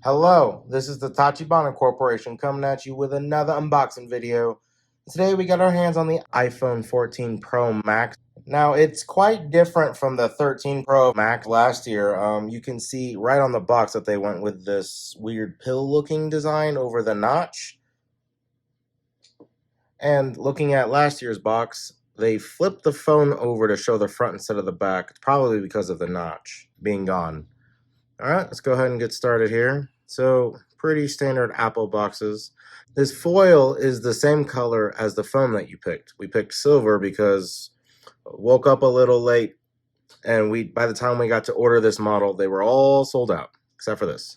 Hello, this is the Tachibana Corporation coming at you with another unboxing video. Today we got our hands on the iPhone 14 Pro Max. Now it's quite different from the 13 Pro Max last year. You can see right on the box that they went with this weird pill looking design over the notch. And looking at last year's box, they flipped the phone over to show the front instead of the back, probably because of the notch being gone. Alright, let's go ahead and get started here. So, pretty standard Apple boxes. This foil is the same color as the phone that you picked. We picked silver because woke up a little late, and by the time we got to order this model, they were all sold out, except for this.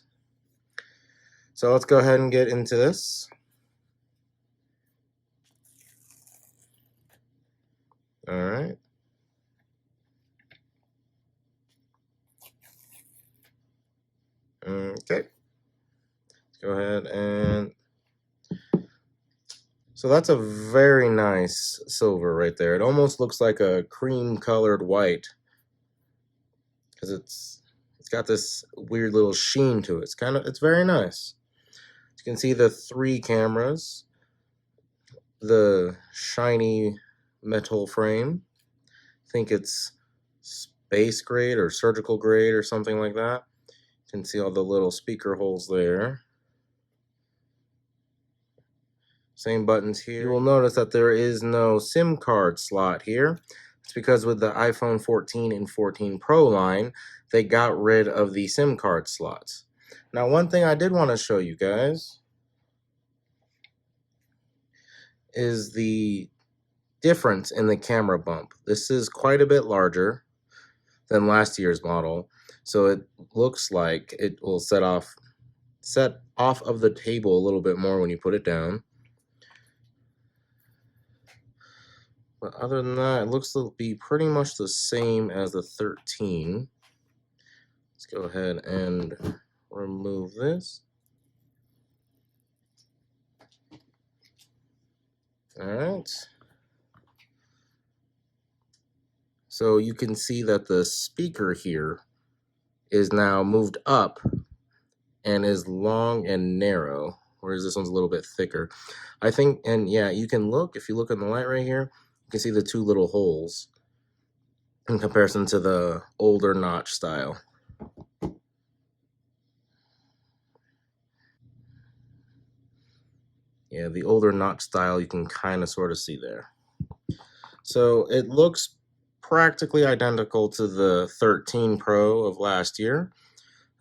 So let's go ahead and get into this. Alright. Okay. Let's go ahead and... So that's a very nice silver right there. It almost looks like a cream colored white because it's got this weird little sheen to it. It's very nice. You can see the 3 cameras, the shiny metal frame. I think it's space grade or surgical grade or something like that. You can see all the little speaker holes there. Same buttons here. You will notice that there is no SIM card slot here. It's because with the iPhone 14 and 14 Pro line, they got rid of the SIM card slots. Now, one thing I did want to show you guys is the difference in the camera bump. This is quite a bit larger than last year's model, so it looks like it will set off of the table a little bit more when you put it down. But other than that, it looks to be pretty much the same as the 13. Let's go ahead and remove this. Alright. So you can see that the speaker here is now moved up and is long and narrow, whereas this one's a little bit thicker. I think, and yeah, you can look, if you look in the light right here, you can see the 2 little holes in comparison to the older notch style. Yeah, the older notch style you can kind of sort of see there. So it looks practically identical to the 13 Pro of last year.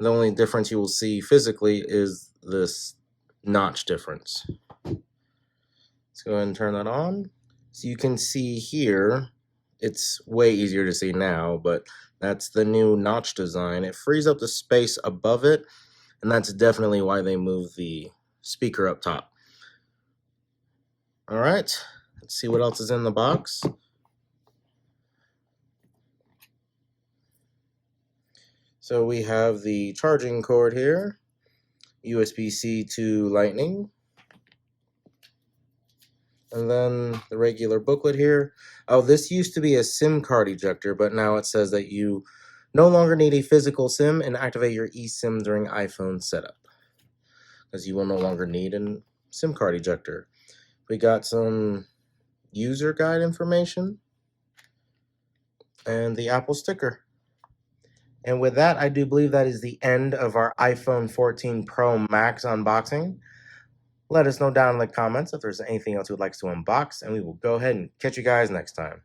The only difference you will see physically is this notch difference. Let's go ahead and turn that on. So you can see here, it's way easier to see now, but that's the new notch design. It frees up the space above it, and that's definitely why they moved the speaker up top. All right, let's see what else is in the box. So we have the charging cord here, USB-C to Lightning, and then the regular booklet here. Oh, this used to be a SIM card ejector, but now it says that you no longer need a physical SIM and activate your eSIM during iPhone setup, because you will no longer need a SIM card ejector. We got some user guide information and the Apple sticker. And with that, I do believe that is the end of our iPhone 14 Pro Max unboxing. Let us know down in the comments if there's anything else you'd like us to unbox, and we will go ahead and catch you guys next time.